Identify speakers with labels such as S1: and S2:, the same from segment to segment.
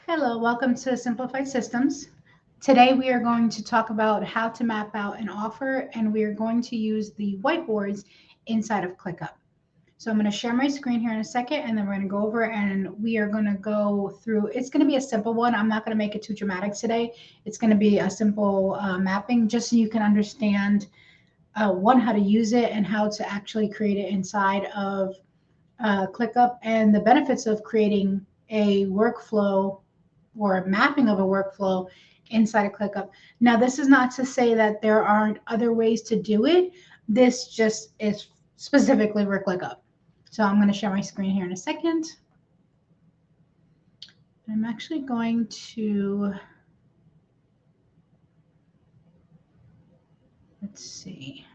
S1: Hello, welcome to Simplified Systems. Today we are going to talk about how to map out an offer, and we are going to use the whiteboards inside of ClickUp. So I'm going to share my screen here in a second, and then we're going to go over and we are going to go through. It's going to be a simple one. I'm not going to make it too dramatic today. It's going to be a simple mapping just so you can understand one, how to use it and how to actually create it inside of ClickUp and the benefits of creating a workflow or a mapping of a workflow inside of ClickUp. Now, this is not to say that there aren't other ways to do it. This just is specifically for ClickUp. So I'm going to share my screen here in a second. I'm actually going to, let's see.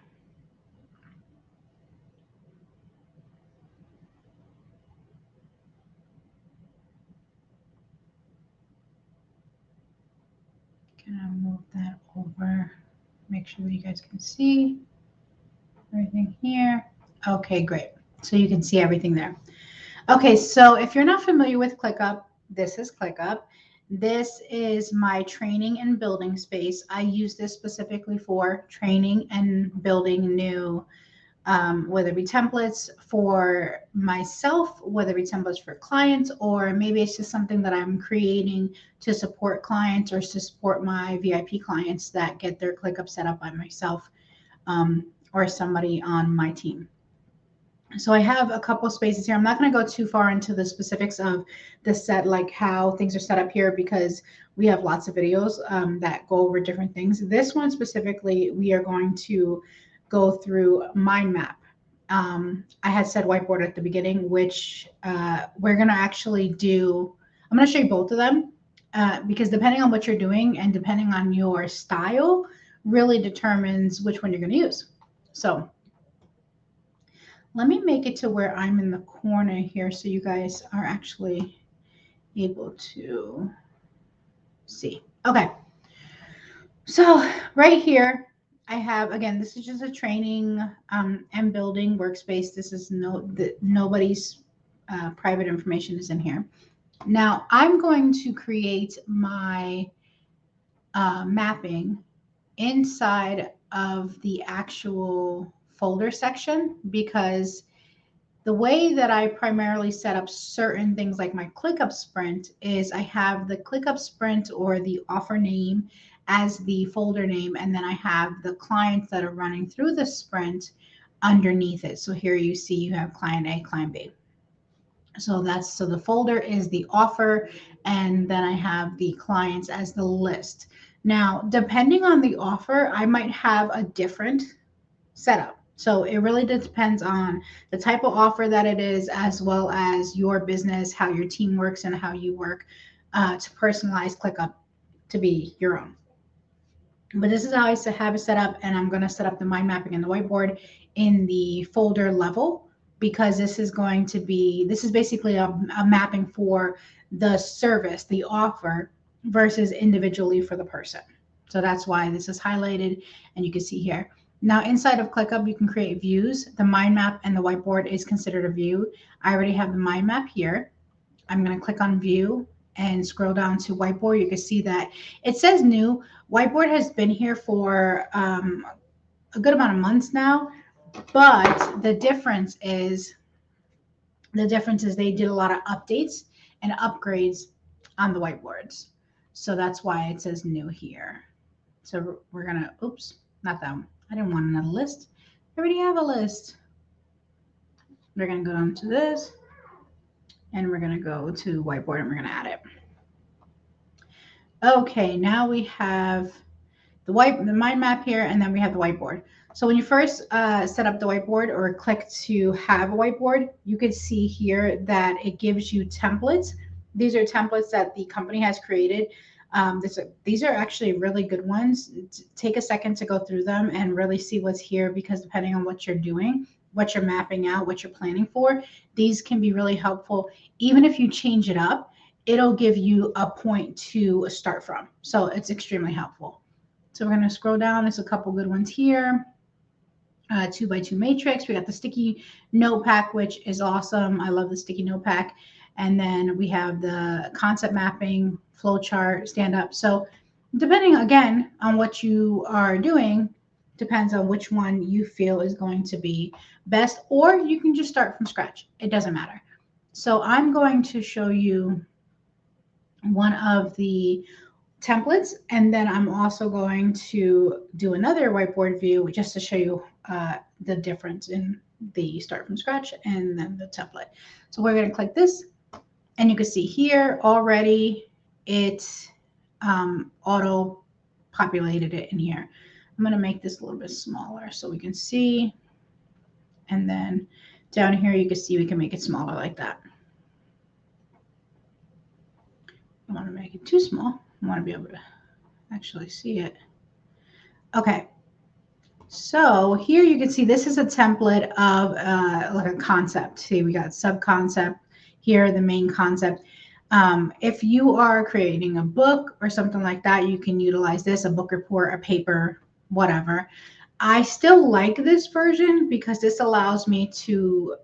S1: Can I move that over? Make sure that you guys can see everything here. Okay, great. So you can see everything there. Okay, so if you're not familiar with ClickUp, this is ClickUp. This is my training and building space. I use this specifically for training and building new, whether it be templates for myself, whether it be templates for clients, or maybe it's just something that I'm creating to support clients or to support my VIP clients that get their ClickUp set up by myself or somebody on my team. So I have a couple spaces here. I'm not going to go too far into the specifics of the set, like how things are set up here, because we have lots of videos that go over different things. This one specifically, we are going to go through mind map. I had said whiteboard at the beginning, which we're going to actually do. I'm going to show you both of them because depending on what you're doing and depending on your style really determines which one you're going to use. So let me make it to where I'm in the corner here so you guys are actually able to see. Okay. So right here, I have, again, this is just a training and building workspace. This is nobody's private information is in here. Now I'm going to create my mapping inside of the actual folder section because the way that I primarily set up certain things like my ClickUp sprint is I have the ClickUp sprint or the offer name as the folder name, and then I have the clients that are running through the sprint underneath it. So here you see you have client A, client B. So the folder is the offer, and then I have the clients as the list. Now, depending on the offer, I might have a different setup. So it really depends on the type of offer that it is, as well as your business, how your team works, and how you work to personalize ClickUp to be your own. But this is how I have it set up, and I'm going to set up the mind mapping and the whiteboard in the folder level because this is basically a mapping for the service, the offer, versus individually for the person. So that's why this is highlighted, and you can see here. Now, inside of ClickUp, you can create views. The mind map and the whiteboard is considered a view. I already have the mind map here. I'm going to click on view and scroll down to whiteboard. You can see that it says new. Whiteboard has been here for a good amount of months now, but the difference is they did a lot of updates and upgrades on the whiteboards. So that's why it says new here. So we're going to, oops, not that one. I didn't want another list. I already have a list. We're going to go down to this, and we're going to go to whiteboard, and we're going to add it. Okay, now we have the mind map here, and then we have the whiteboard. So when you first set up the whiteboard or click to have a whiteboard, you can see here that it gives you templates. These are templates that the company has created. These are actually really good ones. Take a second to go through them and really see what's here, because depending on what you're doing, what you're mapping out, what you're planning for, these can be really helpful. Even if you change it up, it'll give you a point to start from. So it's extremely helpful. So we're going to scroll down. There's a couple good ones here. 2x2 matrix. We got the sticky note pack, which is awesome. I love the sticky note pack. And then we have the concept mapping, flow chart, stand up. So depending again on what you are doing, depends on which one you feel is going to be best, or you can just start from scratch. It doesn't matter. So I'm going to show you one of the templates, and then I'm also going to do another whiteboard view just to show you the difference in the start from scratch and then the template. So we're going to click this, and you can see here already it auto populated it in here. I'm going to make this a little bit smaller so we can see, and then down here you can see we can make it smaller like that. I don't want to make it too small. I want to be able to actually see it. Okay, so here you can see this is a template of like a concept. See, we got sub-concept here, the main concept. If you are creating a book or something like that, you can utilize this, a book report, a paper, whatever. I still like this version because this allows me to,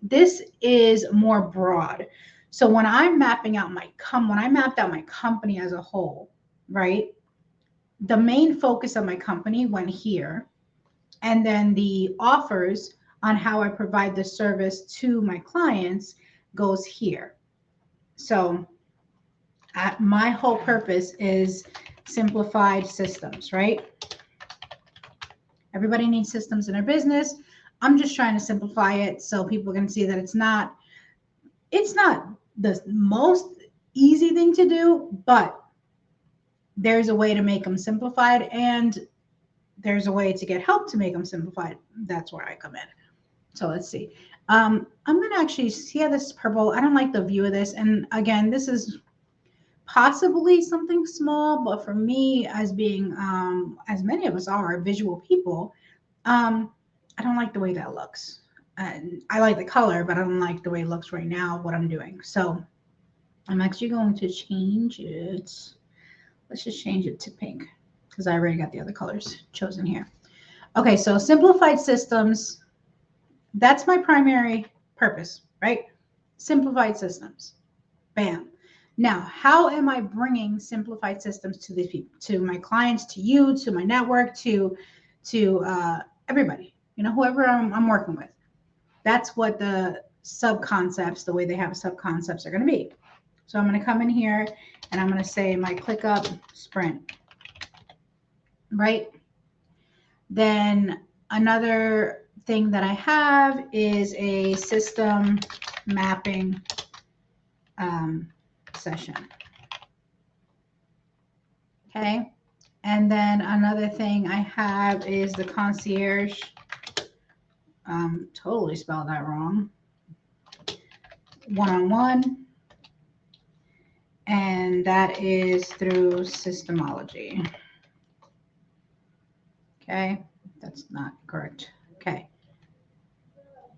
S1: this is more broad. So when I'm mapping out when I mapped out my company as a whole, right? The main focus of my company went here, and then the offers on how I provide the service to my clients goes here. So my whole purpose is simplified systems, right? Everybody needs systems in their business. I'm just trying to simplify it so people can see that it's not the most easy thing to do, but there's a way to make them simplified, and there's a way to get help to make them simplified. That's where I come in. So let's see. I'm going to actually see this purple. I don't like the view of this. And again, this is possibly something small, but for me, as being, as many of us are visual people, I don't like the way that looks. And I like the color, but I don't like the way it looks right now, what I'm doing. So I'm actually going to change it. Let's just change it to pink because I already got the other colors chosen here. Okay, so simplified systems, that's my primary purpose, right? Simplified systems. Bam. Now, how am I bringing simplified systems to these people, to my clients, to you, to my network, to everybody, whoever I'm working with? That's what the sub-concepts, the way they have sub-concepts are going to be. So I'm going to come in here and I'm going to say my ClickUp sprint, right? Then another thing that I have is a system mapping session. Okay. And then another thing I have is the concierge. Totally spelled that wrong. One-on-one. And that is through systemology. Okay, that's not correct. Okay.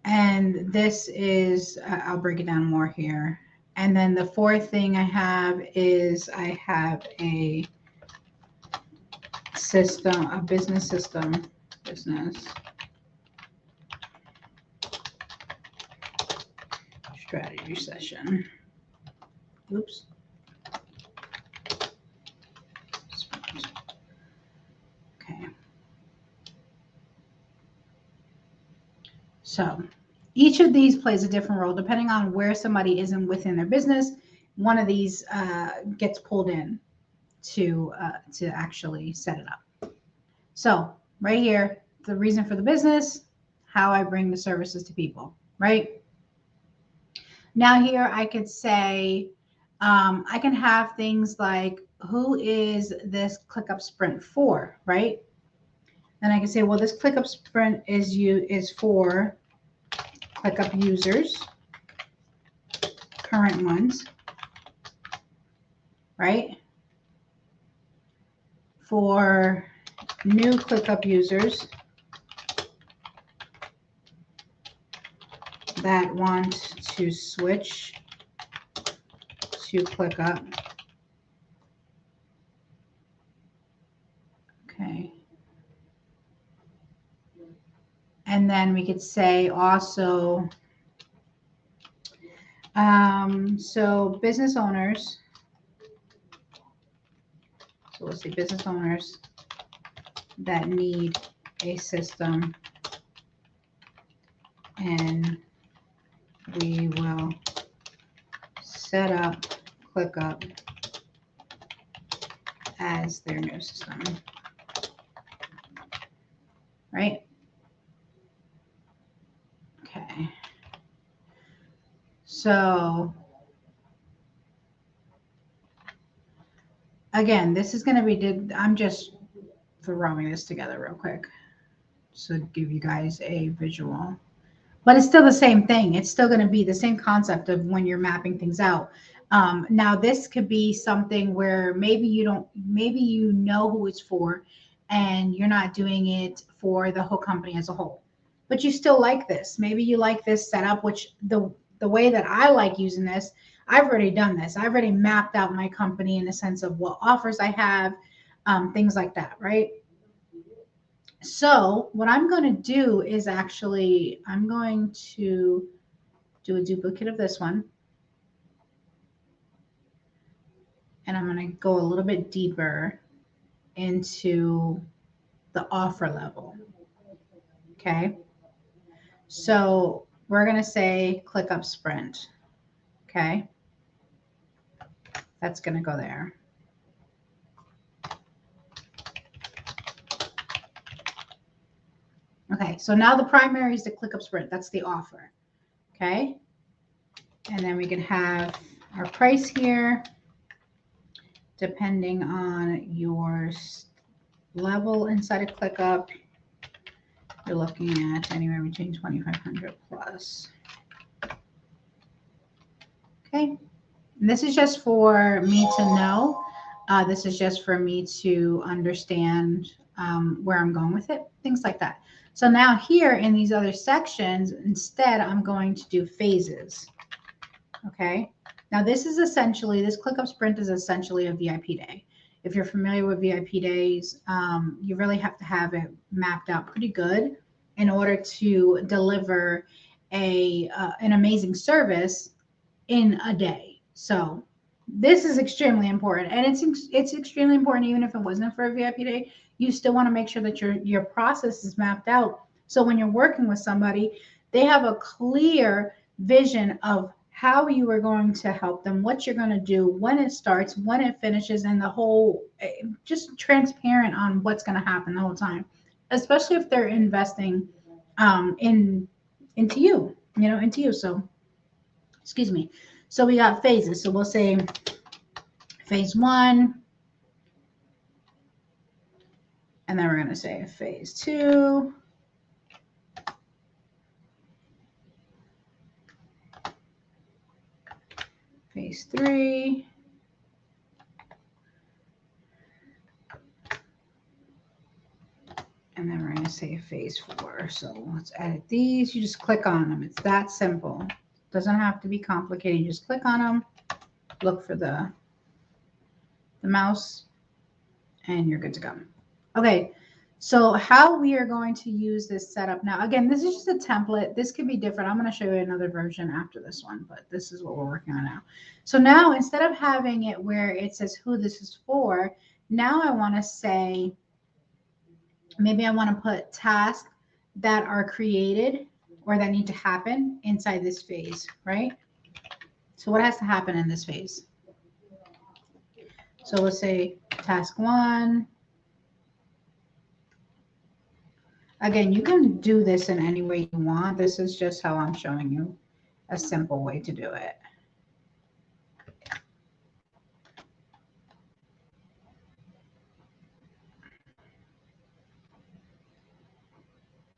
S1: And this is, I'll break it down more here. And then the fourth thing I have is I have a system, a business system, business strategy session. Oops. Okay. So each of these plays a different role depending on where somebody is within their business. One of these gets pulled in to actually set it up. So right here, the reason for the business, how I bring the services to people, right? Now here I could say, I can have things like, who is this ClickUp sprint for, right? And I can say, well, this ClickUp sprint is for ClickUp users, current ones, right? For new ClickUp users that want to switch to ClickUp. Okay. And then we could say also So business owners. So we'll see business owners that need a system, and we will set up ClickUp as their new system, right? Okay. So again, this is going to be, I'm just throwing this together real quick to give you guys a visual. But it's still the same thing. It's still going to be the same concept of when you're mapping things out. Now, this could be something where maybe you don't, maybe you know who it's for, and you're not doing it for the whole company as a whole. But you still like this. Maybe you like this setup, which the way that I like using this, I've already done this. I've already mapped out my company in the sense of what offers I have, things like that, right? So what I'm going to do is actually, I'm going to do a duplicate of this one. And I'm going to go a little bit deeper into the offer level. Okay. So we're going to say ClickUp Sprint. Okay. That's going to go there. Okay. So now the primary is the ClickUp Sprint. That's the offer. Okay. And then we can have our price here, depending on your level inside of ClickUp. You're looking at anywhere between 2,500 plus. Okay. And this is just for me to know. This is just for me to understand where I'm going with it, things like that. So now here in these other sections, instead, I'm going to do phases. Okay. Now this is essentially, this ClickUp Sprint is essentially a VIP day. If you're familiar with VIP days, you really have to have it mapped out pretty good in order to deliver an amazing service in a day. So this is extremely important, and it's extremely important even if it wasn't for a VIP day. You still want to make sure that your process is mapped out. So when you're working with somebody, they have a clear vision of how you are going to help them, what you're going to do, when it starts, when it finishes, and the whole, just transparent on what's going to happen the whole time, especially if they're investing into you, into you. So, excuse me. So we got phases. So we'll say phase 1, and then we're going to say phase 2. Phase 3. And then we're going to say phase 4. So let's edit these. You just click on them. It's that simple. It doesn't have to be complicated. You just click on them, look for the mouse, and you're good to go. Okay, so how we are going to use this setup now. Again, this is just a template. This could be different. I'm going to show you another version after this one, but this is what we're working on now. So now instead of having it where it says who this is for, now I want to say, maybe I want to put tasks that are created or that need to happen inside this phase, right? So what has to happen in this phase? So we'll say task 1. Again, you can do this in any way you want. This is just how I'm showing you a simple way to do it.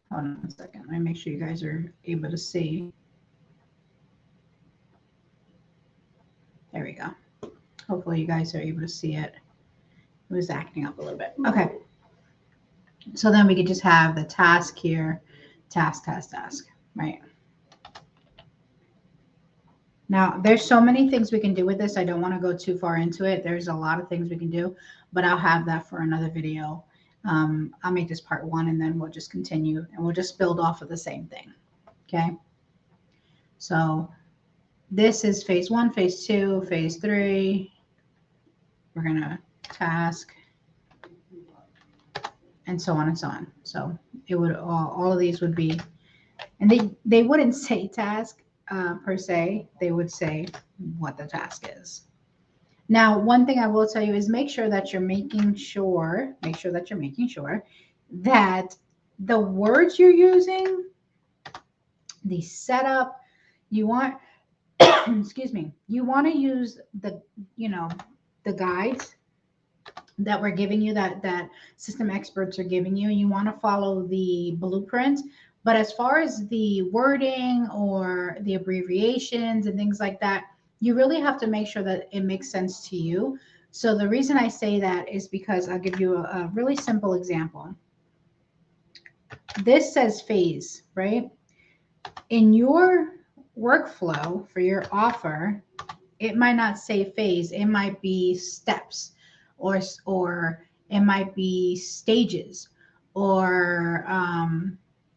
S1: Hold on a second. Let me make sure you guys are able to see. There we go. Hopefully you guys are able to see it. It was acting up a little bit. Okay. So then we could just have the task here, task, right? Now, there's so many things we can do with this. I don't want to go too far into it. There's a lot of things we can do, but I'll have that for another video. I'll make this part 1, and then we'll just continue, and we'll just build off of the same thing. Okay. So this is phase 1, phase 2, phase 3. We're going to task and so on and so on. So it would all of these would be, and they wouldn't say task per se. They would say what the task is. Now, one thing I will tell you is make sure that you're making sure that the words you're using, the setup, you want, excuse me, you want to use the, the guides that we're giving you, that system experts are giving you. You want to follow the blueprint. But as far as the wording or the abbreviations and things like that, you really have to make sure that it makes sense to you. So the reason I say that is because I'll give you a really simple example. This says phase, right? In your workflow for your offer, it might not say phase. It might be steps, or it might be stages, or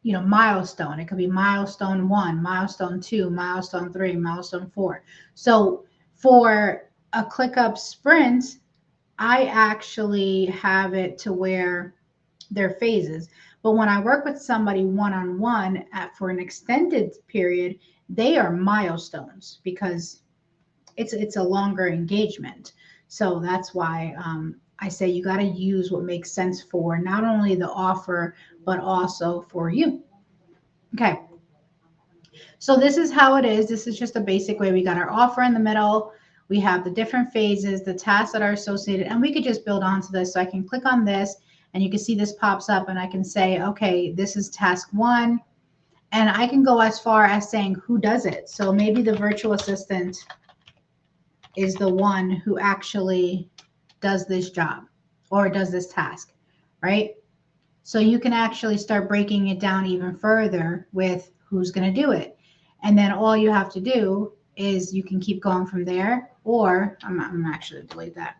S1: milestone. It could be milestone 1, milestone 2, milestone 3, milestone 4. So for a ClickUp sprint, I actually have it to where they're phases. But when I work with somebody one-on-one for an extended period, they are milestones because it's a longer engagement. So that's why I say you got to use what makes sense for not only the offer, but also for you. Okay. So this is how it is. This is just a basic way. We got our offer in the middle. We have the different phases, the tasks that are associated, and we could just build onto this. So I can click on this and you can see this pops up and I can say, okay, this is task 1. And I can go as far as saying who does it. So maybe the virtual assistant is the one who actually does this job or does this task, right? So you can actually start breaking it down even further with who's going to do it. And then all you have to do is you can keep going from there, or I'm actually delete that.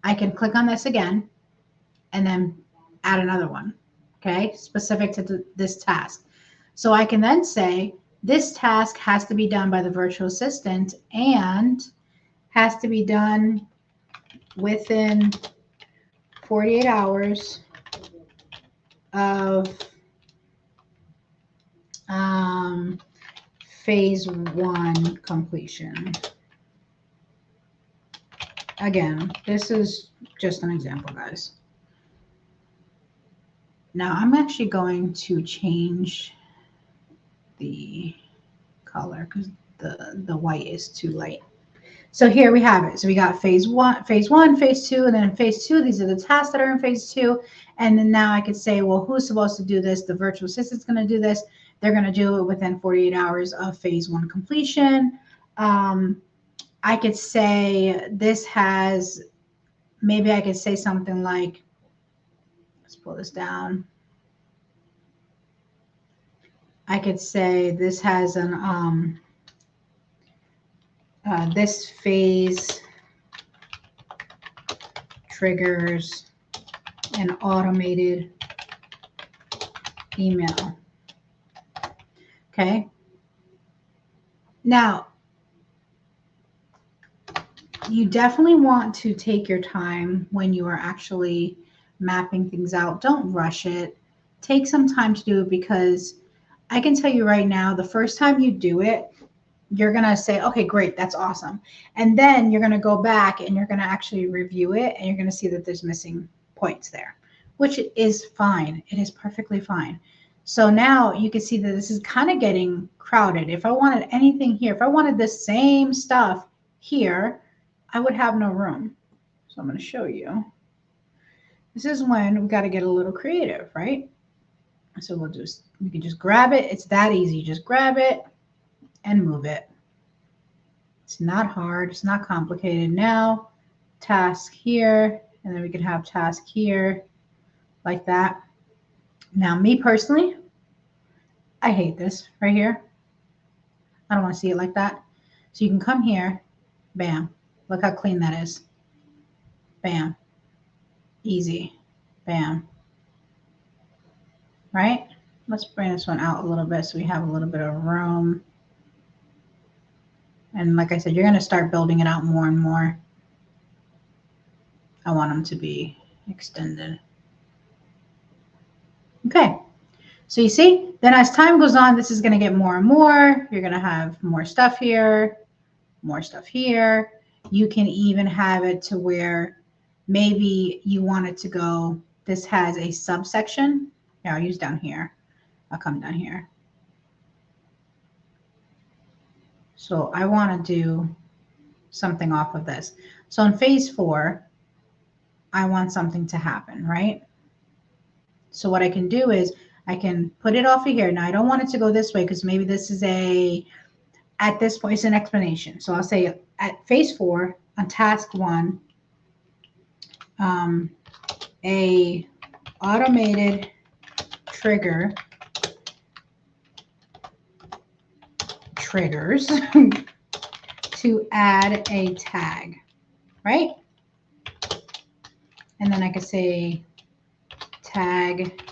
S1: I can click on this again and then add another one, okay, specific to this task. So I can then say this task has to be done by the virtual assistant and has to be done within 48 hours of phase 1 completion. Again, this is just an example, guys. Now I'm actually going to change the color because the white is too light. So here we have it. So we got phase 1, phase 2, and then phase 2, these are the tasks that are in phase 2. And then now I could say, well, who's supposed to do this? The virtual assistant's going to do this. They're going to do it within 48 hours of phase 1 completion. I could say this has, maybe I could say something like, let's pull this down. I could say this has an, this phase triggers an automated email. Okay. Now, you definitely want to take your time when you are actually mapping things out. Don't rush it. Take some time to do it, because I can tell you right now, the first time you do it, you're going to say, okay, great, that's awesome. And then you're going to go back and you're going to actually review it, and you're going to see that there's missing points there, which is fine. It is perfectly fine. So now you can see that this is kind of getting crowded. If I wanted anything here, if I wanted the same stuff here, I would have no room. So I'm going to show you. This is when we got to get a little creative, right? So we can just grab it. It's that easy. Just grab it and move it. It's not hard. It's not complicated. Now, task here, and then we can have task here like that. Now, me personally, I hate this right here. I don't want to see it like that. So you can come here, bam. Look how clean that is. Bam. Easy. Bam. Right? Let's bring this one out a little bit so we have a little bit of room. And like I said, you're going to start building it out more and more. I want them to be extended. Okay. So you see, then as time goes on, this is going to get more and more. You're going to have more stuff here, more stuff here. You can even have it to where maybe you want it to go, this has a subsection. Yeah, I'll use down here. I'll come down here. So I want to do something off of this. So in phase 4, I want something to happen, right? So what I can do is I can put it off of here. Now I don't want it to go this way because maybe this is at this point, it's an explanation. So I'll say at phase 4 on task 1, a automated trigger triggers to add a tag, right? And then I could say tag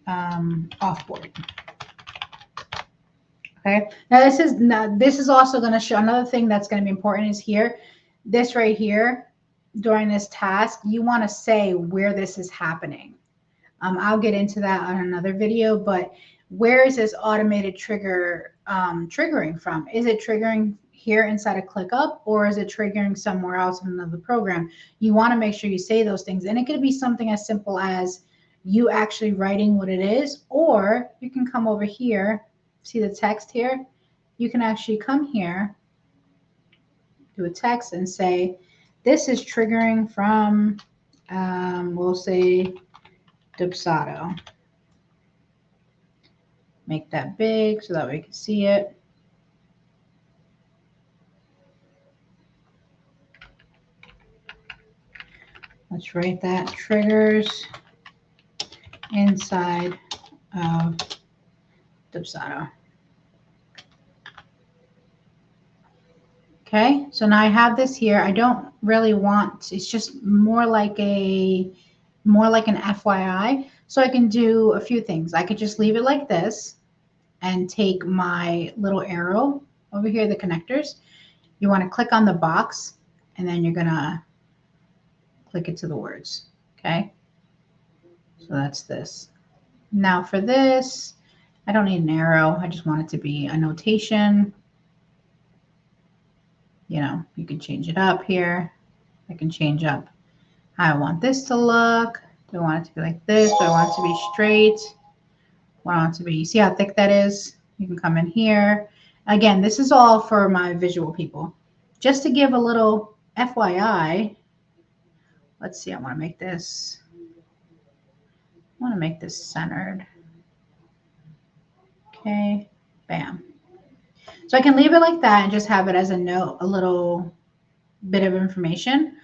S1: offboard. Okay. Now this is also going to show another thing that's going to be important is here. This right here during this task, you want to say where this is happening. I'll get into that on another video, but where is this automated trigger triggering from? Is it triggering here inside of ClickUp, or is it triggering somewhere else in another program? You want to make sure you say those things. And it could be something as simple as you actually writing what it is, or you can come over here, see the text here? You can actually come here, do a text and say, this is triggering from, we'll say, Dubsado. Make that big so that we can see it. Let's write that, triggers inside of Dubsado. Okay, so now I have this here. I don't really want, it's just more like an FYI. So I can do a few things. I could just leave it like this and take my little arrow over here, the connectors. You want to click on the box and then you're gonna click it to the words, okay? So that's this. Now for this, I don't need an arrow. I just want it to be a notation. You know, you can change it up here. I can change up how I want this to look. Do I want it to be like this? Do I want it to be straight? Do I want it to be, you see how thick that is? You can come in here. Again, this is all for my visual people. Just to give a little FYI, let's see, I want to make this centered. Okay, bam. So I can leave it like that and just have it as a note, a little bit of information,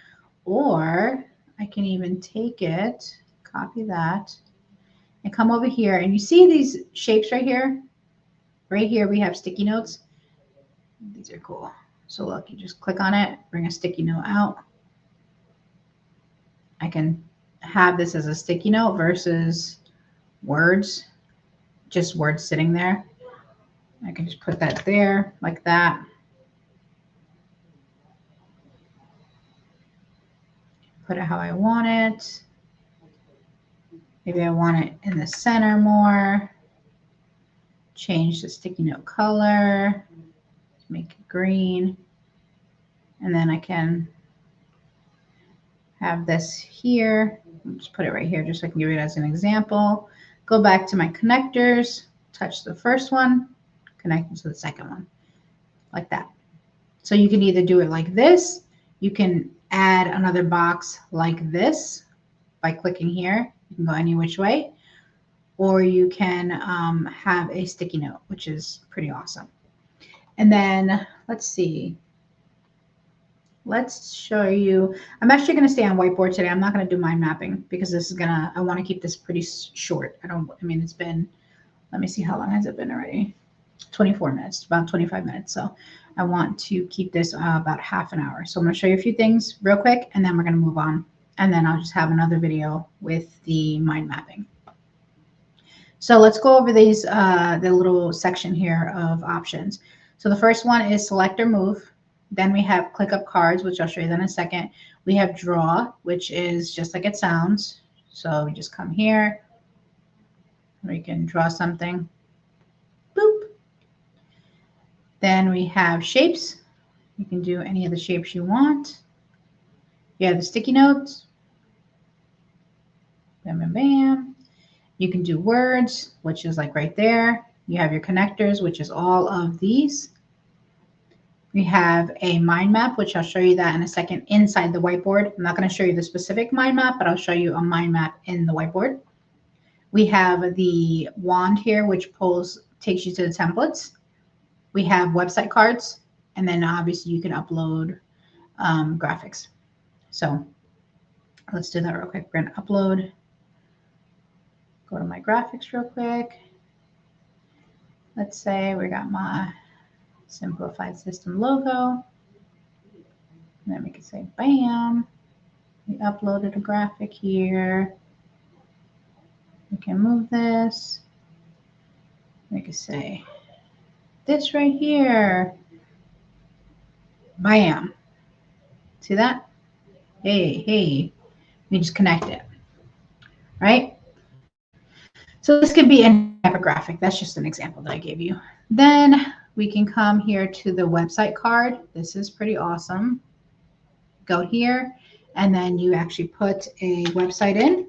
S1: or I can even take it, copy that, and come over here. And you see these shapes right here? Right here we have sticky notes. These are cool. So look, you just click on it, bring a sticky note out. I can have this as a sticky note versus words, just words sitting there. I can just put that there like that. Put it how I want it. Maybe I want it in the center more. Change the sticky note color. Make it green. And then I can have this here. Just put it right here just so I can give it as an example. Go back to my connectors, touch the first one, connect it to the second one, like that. So you can either do it like this. You can add another box like this by clicking here. You can go any which way. Or you can have a sticky note, which is pretty awesome. And then let's see. Let's show you. I'm actually going to stay on whiteboard today. I'm not going to do mind mapping because this is gonna, I want to keep this pretty short. I mean, it's been, let me see, how long has it been already? 24 minutes, about 25 minutes. So I want to keep this about half an hour. So I'm going to show you a few things real quick, and then we're going to move on. And then I'll just have another video with the mind mapping. So let's go over these, the little section here of options. So the first one is select or move. Then we have ClickUp cards, which I'll show you in a second. We have draw, which is just like it sounds. So we just come here. We can draw something. Boop. Then we have shapes. You can do any of the shapes you want. You have the sticky notes. Bam, bam, bam. You can do words, which is like right there. You have your connectors, which is all of these. We have a mind map, which I'll show you that in a second inside the whiteboard. I'm not going to show you the specific mind map, but I'll show you a mind map in the whiteboard. We have the wand here, which takes you to the templates. We have website cards, and then obviously you can upload graphics. So let's do that real quick. We're going to upload. Go to my graphics real quick. Let's say we got my simplified system logo. And then we can say, bam, we uploaded a graphic here. We can move this. We can say this right here. Bam. See that? Hey, we just connect it, right? So this could be any type of graphic. That's just an example that I gave you. Then we can come here to the website card. This is pretty awesome. Go here, and then you actually put a website in.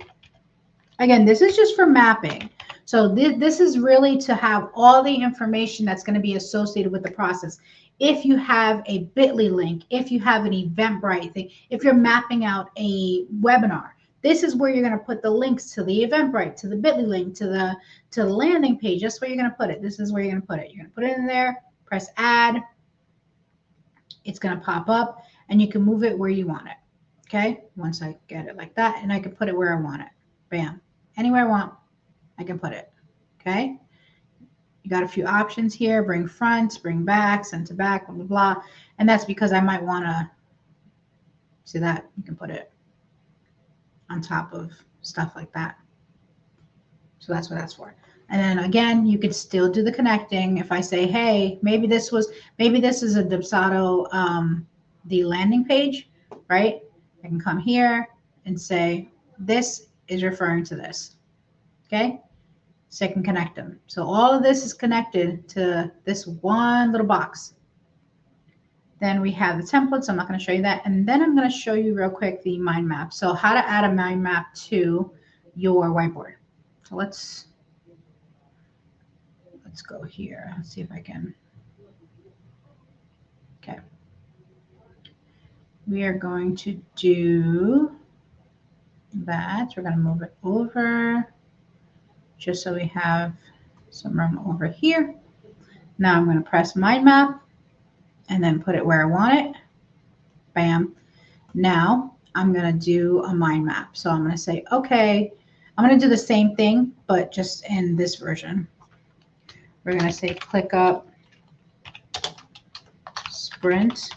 S1: Again, this is just for mapping. So this is really to have all the information that's going to be associated with the process. If you have a bit.ly link, if you have an Eventbrite thing, if you're mapping out a webinar, this is where you're going to put the links to the Eventbrite, to the bit.ly link, to the landing page. That's where you're going to put it. This is where you're going to put it. You're going to put it in there, press add. It's going to pop up, and you can move it where you want it. Okay, once I get it like that, and I can put it where I want it. Bam. Anywhere I want, I can put it. Okay. You got a few options here. Bring front, bring back, send to back, blah, blah, blah. And that's because I might want to see that. You can put it on top of stuff like that. So that's what that's for. And then again, you could still do the connecting. If I say, hey, maybe this is a Dubsado, the landing page, right? I can come here and say, this is referring to this. Okay. So I can connect them. So all of this is connected to this one little box. Then we have the templates. I'm not going to show you that. And then I'm going to show you real quick the mind map. So how to add a mind map to your whiteboard. So let's go here. Let's see if I can. Okay. We are going to do that. We're going to move it over just so we have some room over here. Now I'm going to press mind map and then put it where I want it. Bam. Now I'm going to do a mind map. So I'm going to say, okay, I'm going to do the same thing, but just in this version. We're going to say ClickUp Sprint.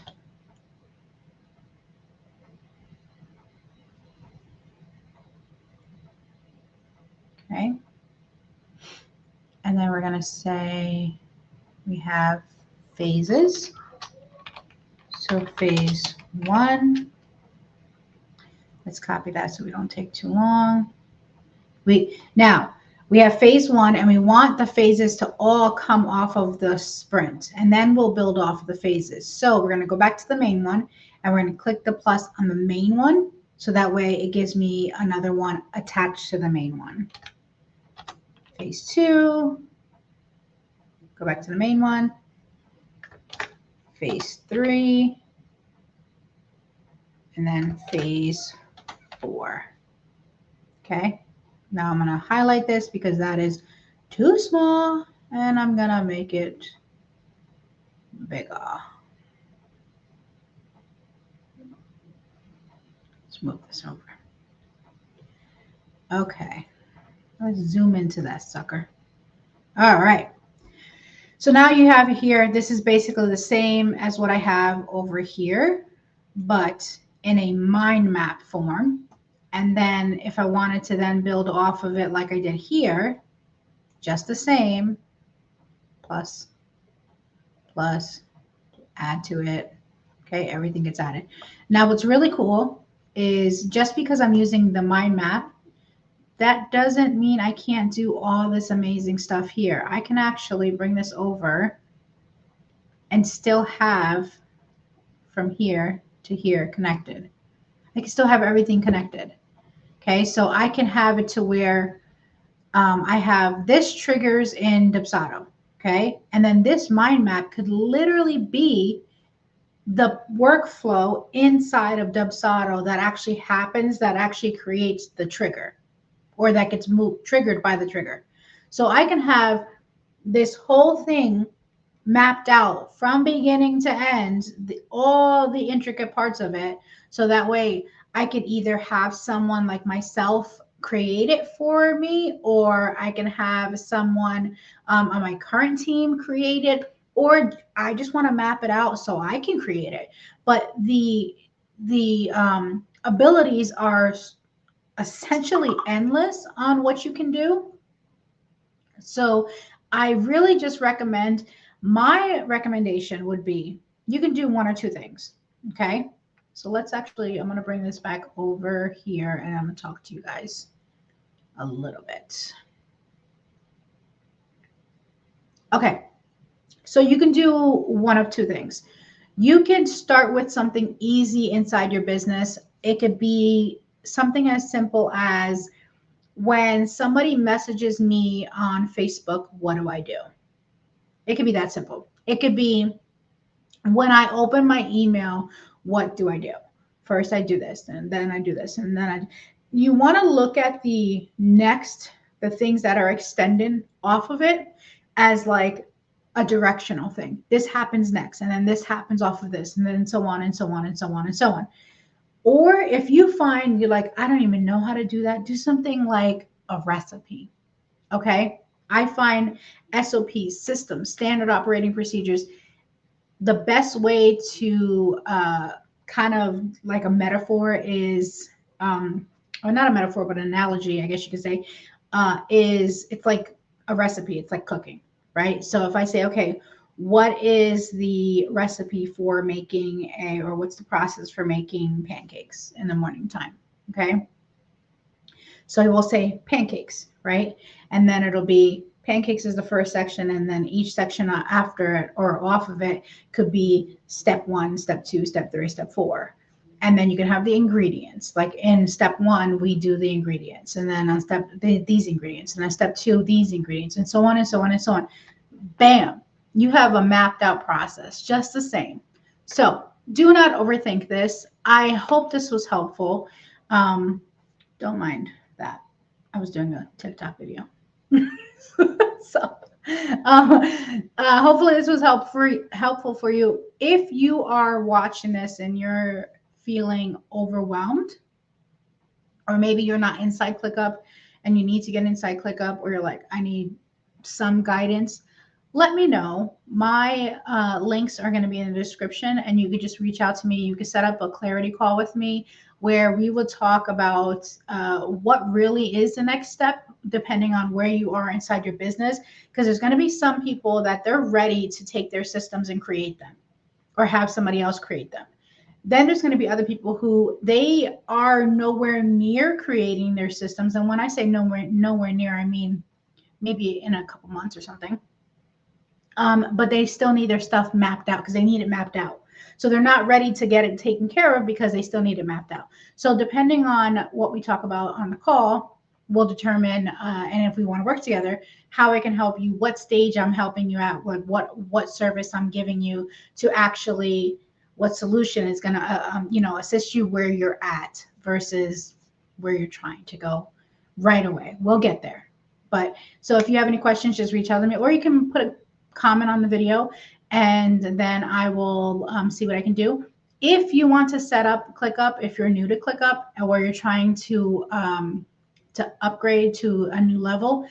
S1: Okay. And then we're going to say we have phases. So phase 1. Let's copy that so we don't take too long. Now we have phase 1, and we want the phases to all come off of the sprint, and then we'll build off of the phases. So we're going to go back to the main one, and we're going to click the plus on the main one. So that way it gives me another one attached to the main one. Phase 2, go back to the main one. Phase 3, and then phase 4. Okay, now I'm going to highlight this because that is too small, and I'm going to make it bigger. Let's move this over. Okay, let's zoom into that sucker. All right. So now you have here, this is basically the same as what I have over here, but in a mind map form. And then if I wanted to then build off of it like I did here, just the same, plus, plus, add to it. Okay, everything gets added. Now, what's really cool is just because I'm using the mind map, that doesn't mean I can't do all this amazing stuff here. I can actually bring this over and still have from here to here connected. I can still have everything connected. Okay, so I can have it to where I have this triggers in Dubsado. Okay, and then this mind map could literally be the workflow inside of Dubsado that actually happens, that actually creates the trigger, or that gets triggered by the trigger. So I can have this whole thing mapped out from beginning to end, all the intricate parts of it. So that way I could either have someone like myself create it for me, or I can have someone on my current team create it, or I just want to map it out so I can create it. But the abilities are essentially endless on what you can do. So I really just recommend, my recommendation would be you can do one or two things. Okay. So let's actually, I'm going to bring this back over here and I'm going to talk to you guys a little bit. Okay. So you can do one of two things. You can start with something easy inside your business. It could be something as simple as, when somebody messages me on Facebook, what do I do? It could be that simple. It could be, when I open my email, what do I do? First, I do this, and then I do this, and then you want to look at the things that are extended off of it as like a directional thing. This happens next, and then this happens off of this, and then so on and so on and so on and so on. Or if you find you're like, I don't even know how to do that, do something like a recipe. Okay. I find SOPs, systems, standard operating procedures, the best way to kind of like a metaphor is, or not a metaphor, but an analogy, I guess you could say, is it's like a recipe. It's like cooking, right? So if I say, okay, what is the recipe for making or what's the process for making pancakes in the morning time? Okay. So I will say pancakes, right? And then it'll be pancakes is the first section. And then each section after it or off of it could be step 1, step 2, step 3, step 4. And then you can have the ingredients. Like in step 1, we do the ingredients. And then on these ingredients. And then step 2, these ingredients. And so on and so on and so on. Bam. You have a mapped out process, just the same. So do not overthink this. I hope this was helpful. Don't mind that. I was doing a TikTok video. So hopefully this was helpful for you. If you are watching this and you're feeling overwhelmed, or maybe you're not inside ClickUp and you need to get inside ClickUp, or you're like, I need some guidance, let me know. My links are going to be in the description, and you could just reach out to me. You could set up a clarity call with me where we will talk about what really is the next step, depending on where you are inside your business. Because there's going to be some people that they're ready to take their systems and create them, or have somebody else create them. Then there's going to be other people who they are nowhere near creating their systems. And when I say nowhere near, I mean maybe in a couple months or something. But they still need their stuff mapped out because they need it mapped out. So they're not ready to get it taken care of because they still need it mapped out. So depending on what we talk about on the call, we'll determine, and if we want to work together, how I can help you, what stage I'm helping you at, what service I'm giving you to actually, what solution is going to, assist you where you're at versus where you're trying to go right away. We'll get there. But so if you have any questions, just reach out to me, or you can put a comment on the video, and then I will see what I can do. If you want to set up ClickUp, if you're new to ClickUp, or you're trying to upgrade to a new level,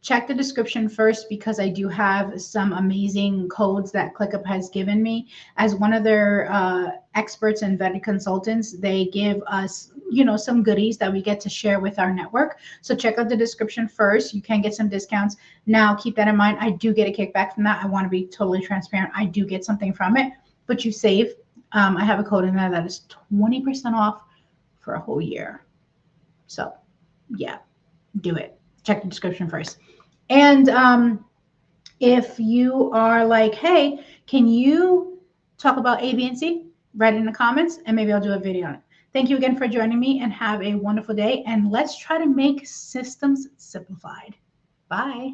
S1: check the description first because I do have some amazing codes that ClickUp has given me. As one of their experts and vetted consultants, they give us, you know, some goodies that we get to share with our network. So check out the description first. You can get some discounts. Now, keep that in mind. I do get a kickback from that. I want to be totally transparent. I do get something from it, but you save. I have a code in there that is 20% off for a whole year. So yeah, do it. Check the description first. And if you are like, hey, can you talk about A, B, and C? Write it in the comments and maybe I'll do a video on it. Thank you again for joining me and have a wonderful day. And let's try to make systems simplified. Bye.